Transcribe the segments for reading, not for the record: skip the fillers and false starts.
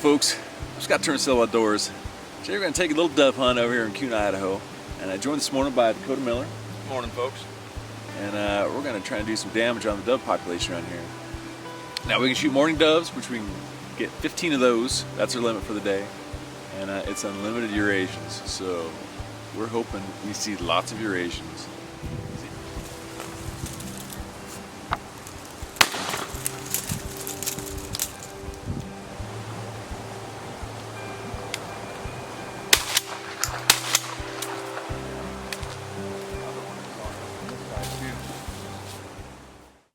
folks, just got turned still outdoors. Today we're going to take a little dove hunt over here in Kuna, Idaho. And I joined this morning by Dakota Miller. Morning, folks. And we're going to try and do some damage on the dove population around here. Now we can shoot mourning doves, which we can get 15 of those. That's our limit for the day. And it's unlimited eurasians. So we're hoping we see lots of eurasians.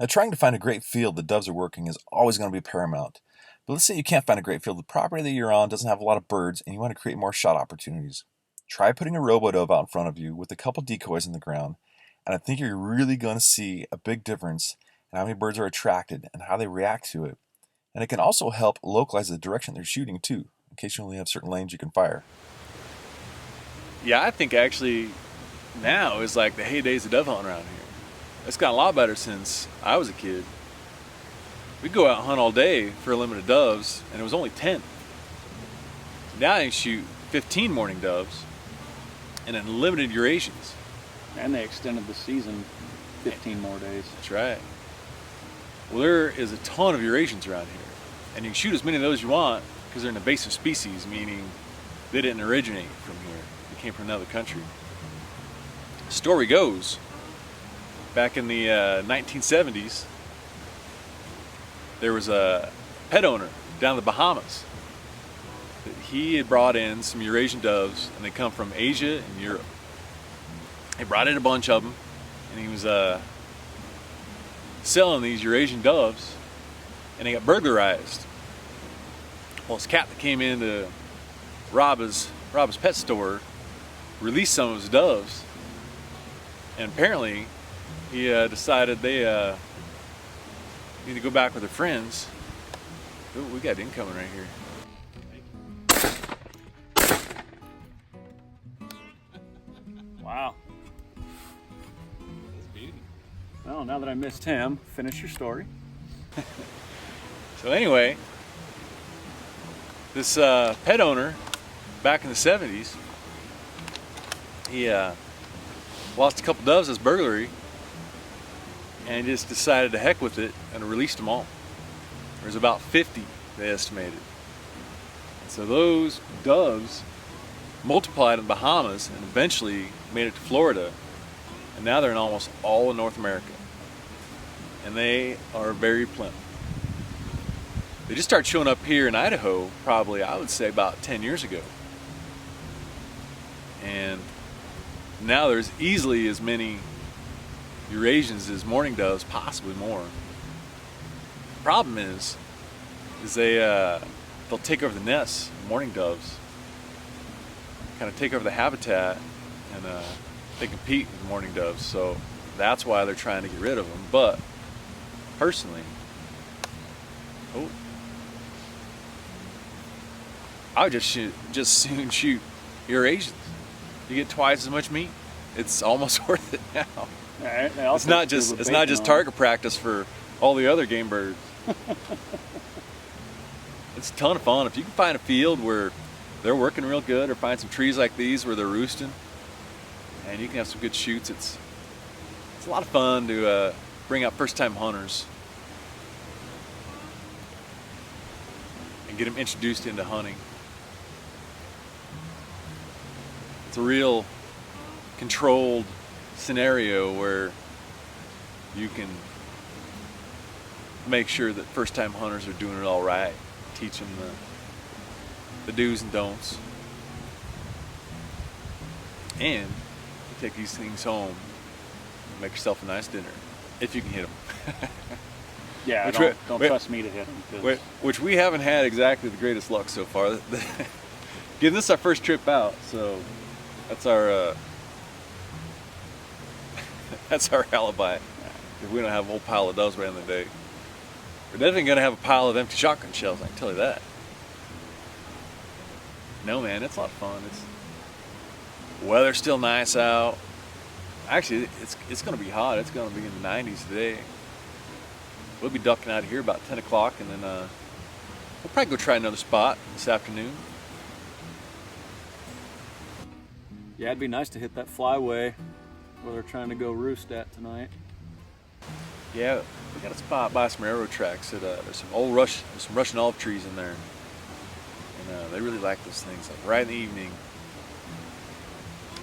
Now, trying to find a great field the doves are working is always going to be paramount. But let's say you can't find a great field. The property that you're on doesn't have a lot of birds and you want to create more shot opportunities. Try putting a robo-dove out in front of you with a couple decoys in the ground, and I think you're really going to see a big difference in how many birds are attracted and how they react to it. And it can also help localize the direction they're shooting too, in case you only have certain lanes you can fire. Yeah, I think actually now is like the heydays of dove hunting around here. It's gotten a lot better since I was a kid. We'd go out and hunt all day for a limit of doves, and it was only 10. Now you shoot 15 mourning doves and unlimited eurasians. And they extended the season 15 more days. That's right. Well, there is a ton of eurasians around here, and you can shoot as many of those as you want because they're an invasive species, meaning they didn't originate from here. They came from another country. Story goes, back in the 1970s, there was a pet owner down in the Bahamas. He had brought in some Eurasian doves, and they come from Asia and Europe. He brought in a bunch of them, and he was selling these Eurasian doves, and they got burglarized. Well, his captain came in to rob his pet store, released some of his doves, and apparently he decided they need to go back with their friends. Ooh, we got incoming right here. Wow. Well, now that I missed him, finish your story. So anyway, this pet owner back in the 70s, he lost a couple doves as burglary, and just decided to heck with it and released them all. There's about 50 they estimated. And so those doves multiplied in the Bahamas and eventually made it to Florida, and now they're in almost all of North America, and they are very plentiful. They just started showing up here in Idaho probably, I would say, about 10 years ago, and now there's easily as many eurasians as mourning doves, possibly more. The problem is they'll take over the nests, mourning doves, kind of take over the habitat, and they compete with mourning doves. So that's why they're trying to get rid of them. But personally, I would just soon shoot eurasians. You get twice as much meat. It's almost worth it now. It's not just target practice for all the other game birds. It's a ton of fun. If you can find a field where they're working real good, or find some trees like these where they're roosting, and you can have some good shoots, it's a lot of fun to bring out first-time hunters and get them introduced into hunting. It's a real controlled scenario where you can make sure that first-time hunters are doing it all right, teach them the do's and don'ts, and you take these things home and make yourself a nice dinner if you can hit them. Yeah, don't trust me to hit them. Which we haven't had exactly the greatest luck so far. Again, this is our first trip out, so that's our that's our alibi. If we don't have a whole pile of doves by the end of the day, we're definitely going to have a pile of empty shotgun shells, I can tell you that. No, man, it's a lot of fun. Weather's still nice out. Actually, it's going to be hot. It's going to be in the 90s today. We'll be ducking out of here about 10 o'clock, and then We'll probably go try another spot this afternoon. Yeah, it'd be nice to hit that flyway where they're trying to go roost at tonight. Yeah, we got a spot by some railroad tracks. There's some Russian olive trees in there, and they really like those things. Like right in the evening.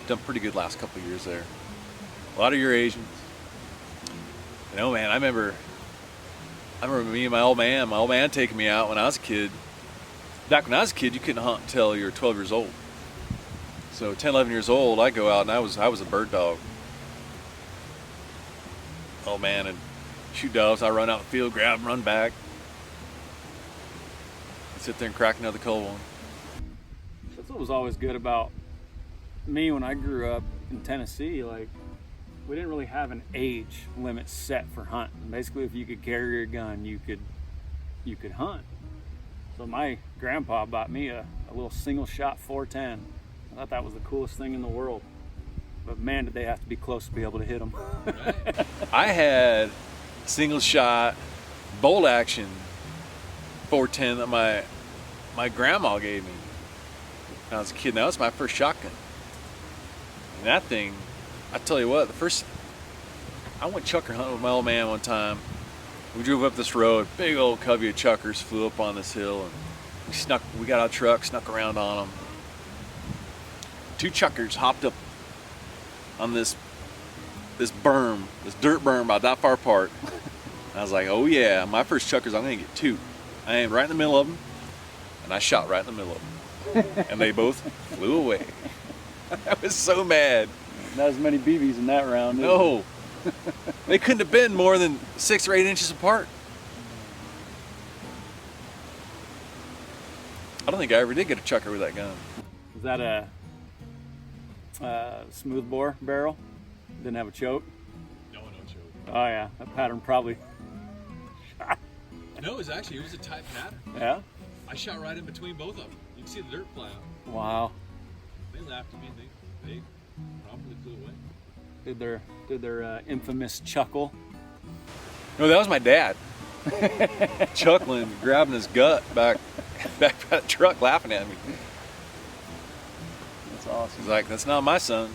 Done pretty good last couple of years there. A lot of eurasians. You know, man, I remember me and my old man taking me out when I was a kid. Back when I was a kid, you couldn't hunt until you were 12 years old. So 10, 11 years old, I go out and I was a bird dog. Oh man, and shoot doves. I run out the field, grab them, run back. Sit there and crack another cold one. That's what was always good about me when I grew up in Tennessee. Like, we didn't really have an age limit set for hunting. Basically, if you could carry your gun, you could hunt. So my grandpa bought me a little single shot 410. I thought that was the coolest thing in the world. But man, did they have to be close to be able to hit them. Right. I had single shot bolt action 410 that my grandma gave me when I was a kid. Now that's my first shotgun. And that thing, I tell you what, I went chucker hunting with my old man one time. We drove up this road, big old covey of chuckers flew up on this hill, and we got out truck, snuck around on them. 2 chuckers hopped up on this berm, this dirt berm about that far apart. I was like, oh yeah, my first chuckers, I'm gonna get 2. I aimed right in the middle of them, and I shot right in the middle of them. And they both flew away. I was so mad. Not as many BBs in that round. No. They couldn't have been more than 6 or 8 inches apart. I don't think I ever did get a chucker with that gun. Was that a smooth bore barrel? Didn't have a choke? No choke. Oh yeah, that pattern probably shot. No, it was a tight pattern. Yeah? I shot right in between both of them. You can see the dirt fly out. Wow. They laughed at me. They probably flew away. Did their infamous chuckle? No, that was my dad. Chuckling, grabbing his gut back by the truck, laughing at me. That's awesome. He's like, that's not my son.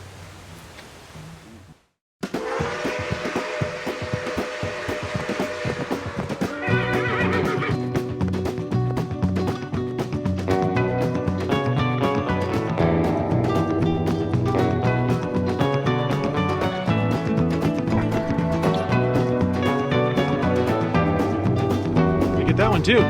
That one too.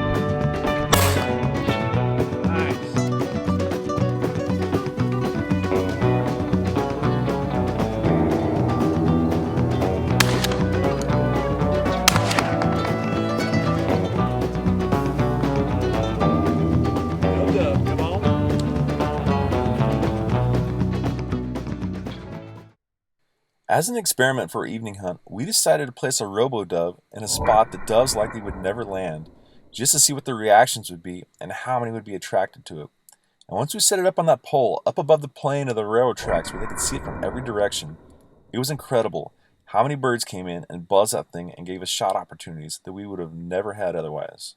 As an experiment for our evening hunt, we decided to place a robo-dove in a spot that doves likely would never land, just to see what the reactions would be and how many would be attracted to it. And once we set it up on that pole, up above the plane of the railroad tracks where they could see it from every direction, it was incredible how many birds came in and buzzed that thing and gave us shot opportunities that we would have never had otherwise.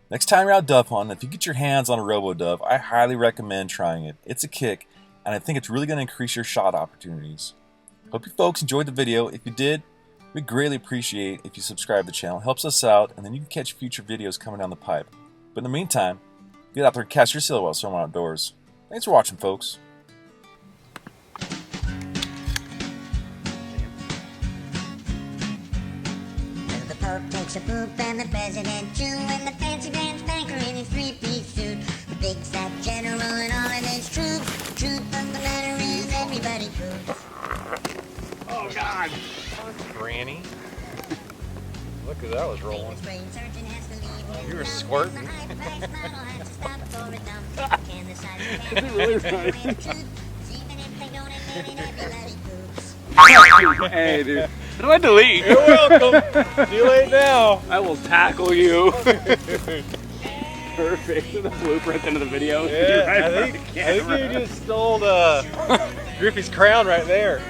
Next time you're out dove hunting, if you get your hands on a robo-dove, I highly recommend trying it. It's a kick, and I think it's really going to increase your shot opportunities. Hope you folks enjoyed the video. If you did, we'd greatly appreciate if you subscribe to the channel. It helps us out, and then you can catch future videos coming down the pipe. But in the meantime, get out there and cast your silhouette somewhere outdoors. Thanks for watching, folks. Pope takes a poop and the president too, and the fancy dance banker in his 3-piece suit, the big fat general and all of his troops. The truth of the matter is everybody poops. Oh God! Granny. Look who that was rolling. You were squirting. Is it really right? Hey, dude. How do I delete? You're welcome. Too late now. I will tackle you. Perfect. The blooper at the end of the video. Yeah, Right I in think front of the camera. you just stole Griffey's crown right there.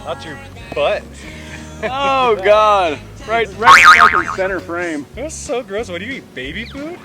Not your butt. Oh God! Right in center frame. That's so gross. What do you eat? Baby food?